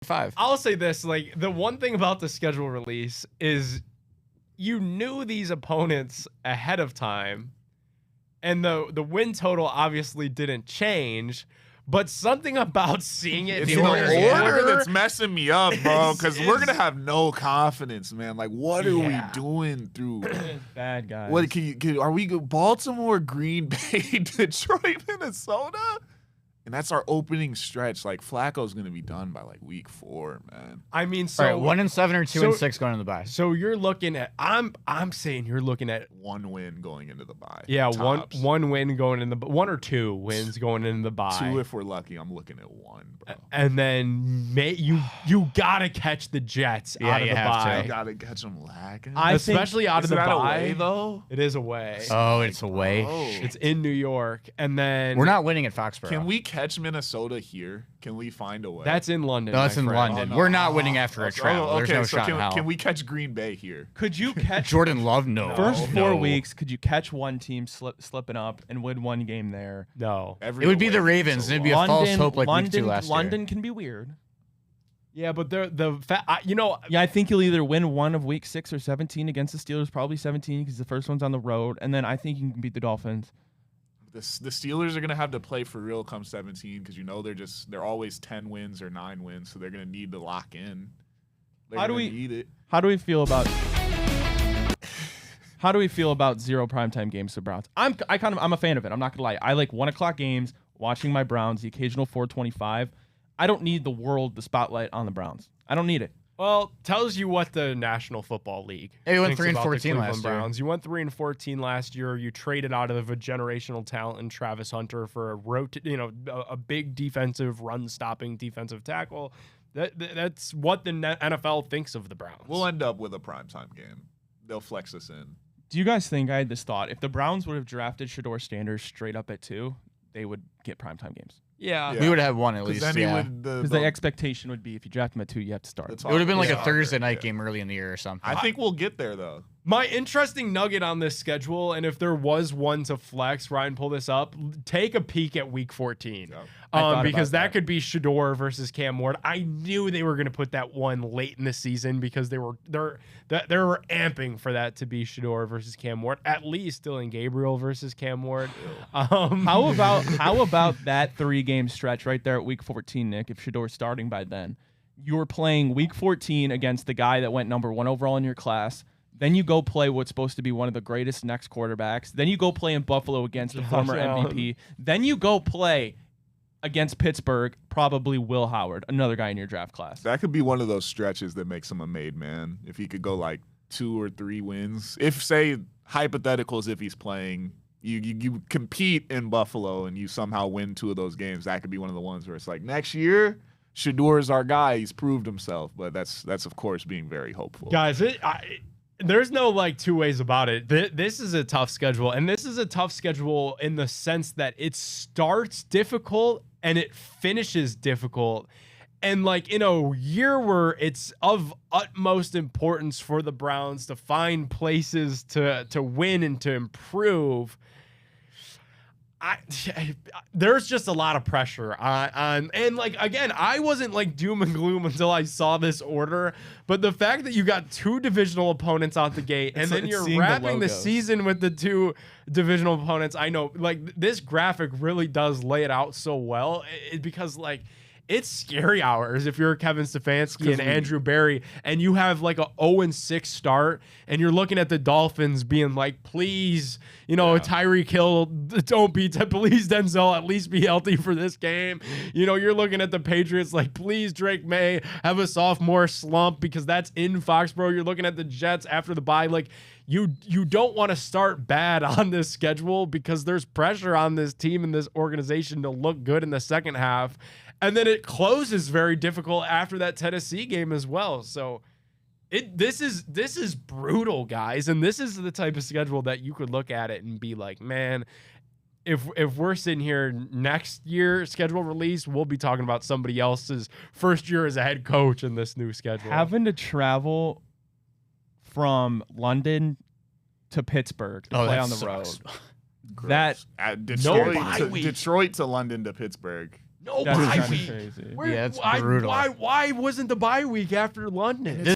5. I'll say this: like the one thing about the schedule release is you knew these opponents ahead of time, and the win total obviously didn't change. But something about seeing it It's in the order order that's messing me up, bro. Because we're gonna have no confidence, man. Like, what are we doing through? Bad guys. What are we? Baltimore, Green Bay, Detroit, Minnesota, and that's our opening stretch. Like, Flacco's gonna be done by like week 4, man. I mean, so All right, 1-7 or 2-6 going to the bye. So you're looking at I'm saying you're looking at 1 win going into the bye. yeah Tops. one win going in the 1 or 2 wins going into the bye. 2 if we're lucky. I'm looking at 1, bro. And then you gotta catch the Jets out of you the have to. bye. I gotta catch them lacking. Especially out of Is the it out bye. away, though? It is away. Oh, it's away. It's in New York, and then We're not winning at Foxborough. Can we catch Minnesota here? Can we find a way? That's in London. No, it's my in friend. London. Oh, no. We're not winning after a travel. There's no so shot in hell. can we catch Green Bay here? Could you catch Jordan Love? No. first 4 No. weeks? Could you catch one team slipping up and win one game there? No. Every It would be away the game's Ravens. so It'd be a long. false hope like London, week 2 last London year. can be weird. Yeah, but you know, Yeah, I think you'll either win one of week 6 or 17 against the Steelers, probably 17 because the first one's on the road, and then I think you can beat the Dolphins. The Steelers are gonna have to play for real come 17 because they're always 10 wins or 9 wins, so they're gonna need to lock in. They're How do gonna we- need it? How do we feel about 0 primetime games for Browns? I'm a fan of it. I'm not gonna lie. I like 1 o'clock games, watching my Browns, the occasional 4:25. I don't need the spotlight on the Browns. I don't need it. well, tells you what the National Football League. Hey, you went thinks 3 and about the 14 Cleveland last year. Browns. You went 3 and 14 last year. You traded out of a generational talent in Travis Hunter for a big defensive run-stopping defensive tackle. That's what the NFL thinks of the Browns. We'll end up with a primetime game. They'll flex us in. Do you guys think I had this thought? If the Browns would have drafted Shador Sanders straight up at 2, they would get primetime games. yeah. Yeah. We would have one at least. Then he Yeah. would Because the expectation would be if you draft him at 2, you have to start. It would have been like a Yeah. Thursday night Yeah. game early in the year or something. I think we'll get there though. My interesting nugget on this schedule, and if there was one to flex, Ryan, pull this up. Take a peek at Week 14, Yeah. I thought because about that that. could be Shador versus Cam Ward. I knew they were going to put that one late in the season because they were amping for that to be Shador versus Cam Ward. At least Dylan Gabriel versus Cam Ward. How about that 3-game stretch right there at week 14, Nick? If Shador's starting by then, you're playing week 14 against the guy that went number 1 overall in your class. Then you go play what's supposed to be one of the greatest next quarterbacks. Then you go play in Buffalo against the former MVP. Then you go play against Pittsburgh, probably Will Howard, another guy in your draft class. That could be one of those stretches that makes him a made man. If he could go like 2 or 3 wins. If, say, hypotheticals, if he's playing, you compete in Buffalo and you somehow win 2 of those games, that could be one of the ones where it's like, next year, Shador is our guy. He's proved himself. But that's of course, being very hopeful. Guys, there's no like 2 ways about it. This is a tough schedule, and this is a tough schedule in the sense that it starts difficult and it finishes difficult. And like in a year where it's of utmost importance for the Browns to find places to win and to improve, there's just a lot of pressure on and like again, I wasn't like doom and gloom until I saw this order, but the fact that you got 2 divisional opponents out the gate and then you're wrapping the season with the 2 divisional opponents, I know like this graphic really does lay it out so well because like it's scary hours if you're Kevin Stefanski and Andrew Berry and you have like a 0-6 start and you're looking at the Dolphins being like, please, Tyreek Hill, don't be, please Denzel, at least be healthy for this game. You're looking at the Patriots like, please Drake May have a sophomore slump because that's in Foxborough. You're looking at the Jets after the bye. Like you don't want to start bad on this schedule because there's pressure on this team and this organization to look good in the second half. And then it closes very difficult after that Tennessee game as well. So this is brutal, guys. And this is the type of schedule that you could look at it and be like, man, if we're sitting here next year schedule release, we'll be talking about somebody else's first year as a head coach in this new schedule. Having to travel from London to Pittsburgh to play on the road. That Detroit, bye week. Detroit to London to Pittsburgh. No That's bye kinda week. crazy. Where- Yeah, it's why, brutal. Why wasn't the bye week after London?